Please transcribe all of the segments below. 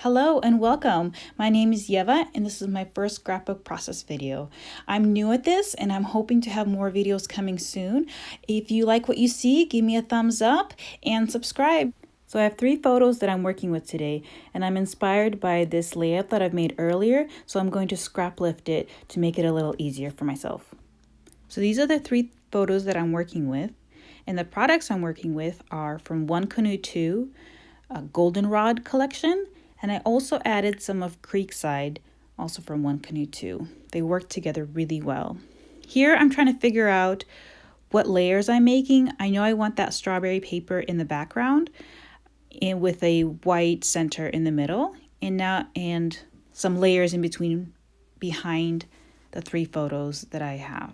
Hello and welcome. My name is Yeva and this is my first scrapbook process video. I'm new at this and I'm hoping to have more videos coming soon. If you like what you see, give me a thumbs up and subscribe. So I have 3 photos that I'm working with today and I'm inspired by this layout that I've made earlier, so I'm going to scrap lift it to make it a little easier for myself. So these are the 3 photos that I'm working with, and the products I'm working with are from One Canoe 2, a goldenrod collection, and I also added some of Creekside, also from One Canoe 2. They work together really well. Here I'm trying to figure out what layers I'm making. I know I want that strawberry paper in the background and with a white center in the middle, and some layers in between behind the 3 photos that I have.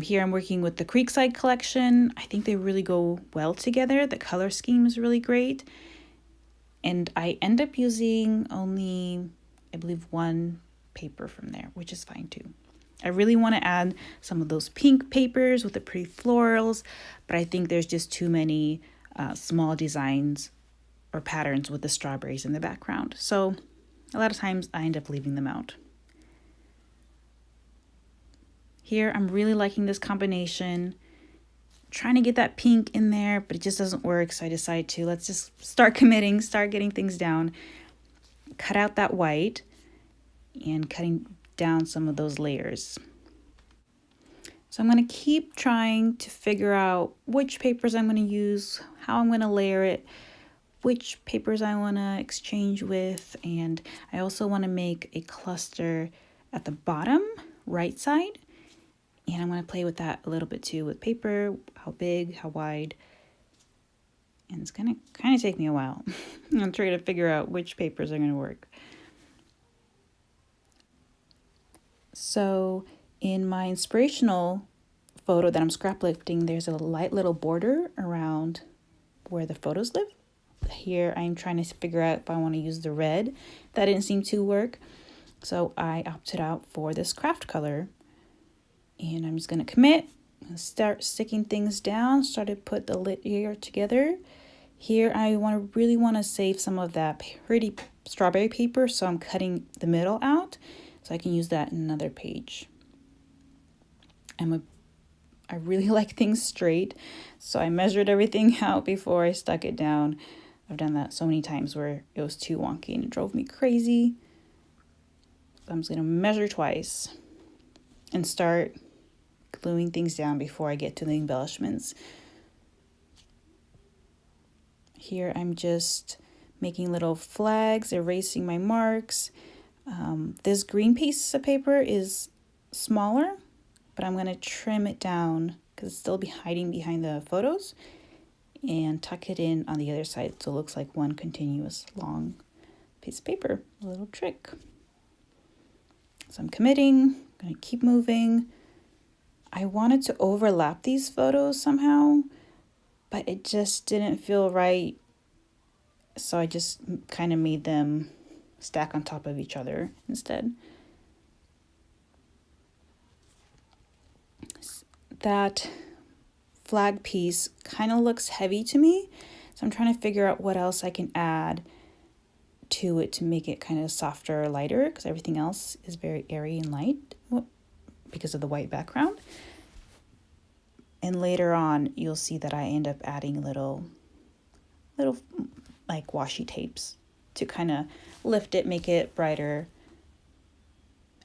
Here I'm working with the Creekside collection. I think they really go well together. The color scheme is really great. And I end up using only, I believe, 1 paper from there, which is fine too. I really want to add some of those pink papers with the pretty florals, but I think there's just too many small designs or patterns with the strawberries in the background. So a lot of times I end up leaving them out. Here I'm really liking this combination. Trying to get that pink in there, but it just doesn't work, so I decided to let's just start committing, start getting things down. Cut out that white and cutting down some of those layers. So I'm going to keep trying to figure out which papers I'm going to use, how I'm going to layer it, which papers I want to exchange with, and I also want to make a cluster at the bottom right side. And I'm going to play with that a little bit too with paper, how big, how wide. And it's going to kind of take me a while. I'm trying to figure out which papers are going to work. So in my inspirational photo that I'm scrap lifting, there's a light little border around where the photos live. Here I'm trying to figure out if I want to use the red. That didn't seem to work. So I opted out for this craft color. And I'm just going to commit, start sticking things down, start to put the layer together. Here I really want to save some of that pretty strawberry paper, so I'm cutting the middle out so I can use that in another page. I really like things straight, so I measured everything out before I stuck it down. I've done that so many times where it was too wonky and it drove me crazy. So I'm just going to measure twice and start gluing things down before I get to the embellishments. Here I'm just making little flags, erasing my marks. This green piece of paper is smaller, but I'm going to trim it down because it's still hiding behind the photos, and tuck it in on the other side so it looks like one continuous long piece of paper. A little trick. So I'm committing, I'm going to keep moving. I wanted to overlap these photos somehow, but it just didn't feel right. So I just kind of made them stack on top of each other instead. That flag piece kind of looks heavy to me, so I'm trying to figure out what else I can add to it to make it kind of softer or lighter, because everything else is very airy and light because of the white background. And later on you'll see that I end up adding little like washi tapes to kind of lift it, make it brighter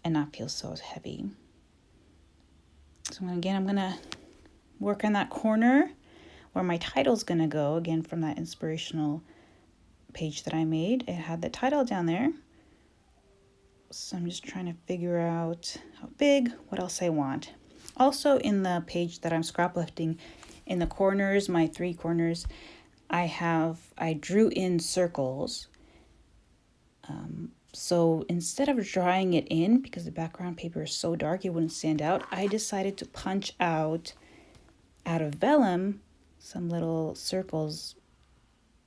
and not feel so heavy. So again, I'm gonna work on that corner where my title's gonna go, again from that inspirational page that I made. It had the title down there. So I'm just trying to figure out how big, what else I want. Also in the page that I'm scrap lifting, in the corners, my 3 corners, I drew in circles. So instead of drawing it in, because the background paper is so dark it wouldn't stand out, I decided to punch out of vellum some little circles.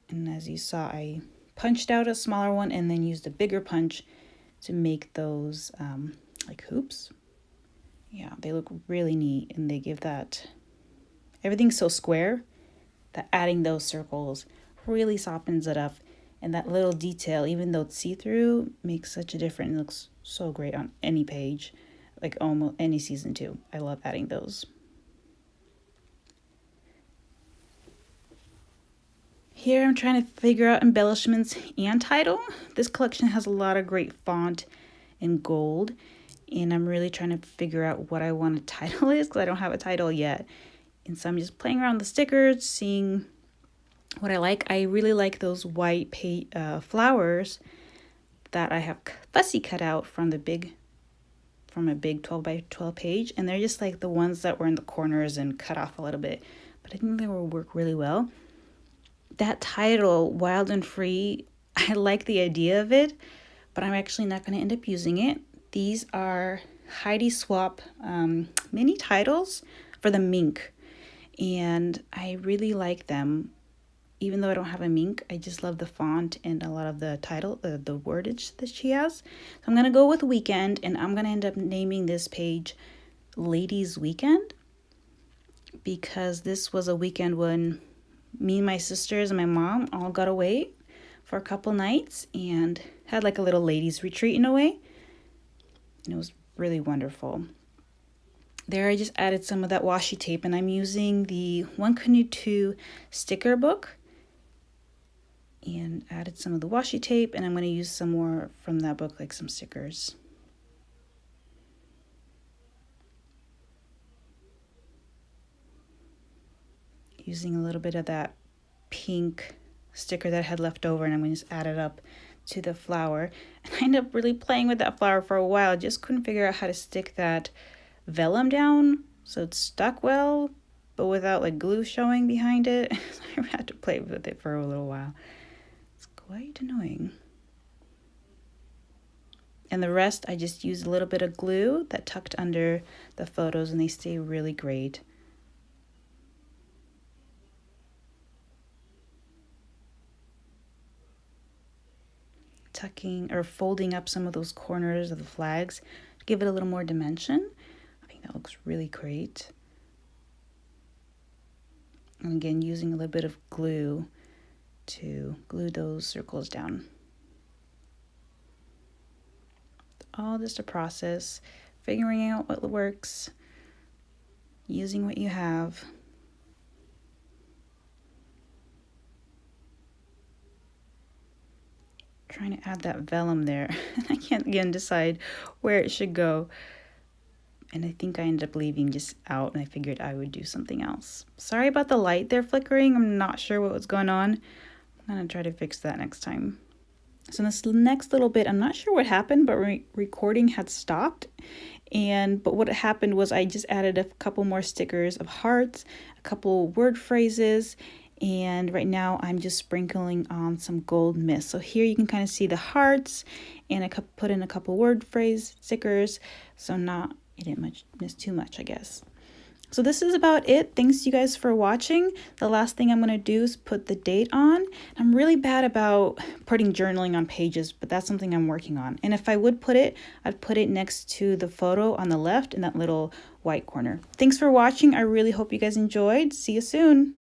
And as you saw, I punched out a smaller one and then used a bigger punch to make those like hoops. Yeah, they look really neat, and they give that, everything's so square that adding those circles really softens it up And that little detail, even though it's see-through, makes such a difference. It looks so great on any page, like almost any season 2. I love adding those. Here I'm trying to figure out embellishments and title. This collection has a lot of great font and gold, and I'm really trying to figure out what I want a title is because I don't have a title yet. And so I'm just playing around with the stickers, seeing what I like. I really like those white flowers that I have fussy cut out from a big 12 by 12 page, and they're just like the ones that were in the corners and cut off a little bit, but I think they will work really well. That title, Wild and Free, I like the idea of it, but I'm actually not going to end up using it. These are Heidi Swap mini titles for the mink, and I really like them. Even though I don't have a mink, I just love the font and a lot of the title, the wordage that she has. So I'm going to go with Weekend, and I'm going to end up naming this page Ladies Weekend, because this was a weekend when me and my sisters and my mom all got away for a couple nights and had like a little ladies retreat in a way. And it was really wonderful. There I just added some of that washi tape, and I'm using the 1 Canoe 2 sticker book and added some of the washi tape, and I'm going to use some more from that book, like some stickers. Using a little bit of that pink sticker that I had left over, and I'm going to just add it up to the flower. And I ended up really playing with that flower for a while. I just couldn't figure out how to stick that vellum down so it stuck well, but without like glue showing behind it. So I had to play with it for a little while. It's quite annoying. And the rest, I just used a little bit of glue that tucked under the photos, and they stay really great. Tucking or folding up some of those corners of the flags to give it a little more dimension. I think that looks really great. And again, using a little bit of glue to glue those circles down. All just a process, figuring out what works, using what you have. Trying to add that vellum there. I can't again decide where it should go. And I think I ended up leaving just out, and I figured I would do something else. Sorry about the light there flickering. I'm not sure what was going on. I'm gonna try to fix that next time. So this next little bit, I'm not sure what happened, but recording had stopped. But what happened was I just added a couple more stickers of hearts, a couple word phrases, and right now I'm just sprinkling on some gold mist. So here you can kind of see the hearts, and I put in a couple word phrase stickers, so you didn't miss too much, I guess. So this is about it. Thanks you guys for watching. The last thing I'm going to do is put the date on. I'm really bad about putting journaling on pages, but that's something I'm working on. And if I would put it, I'd put it next to the photo on the left in that little white corner. Thanks for watching. I really hope you guys enjoyed. See you soon.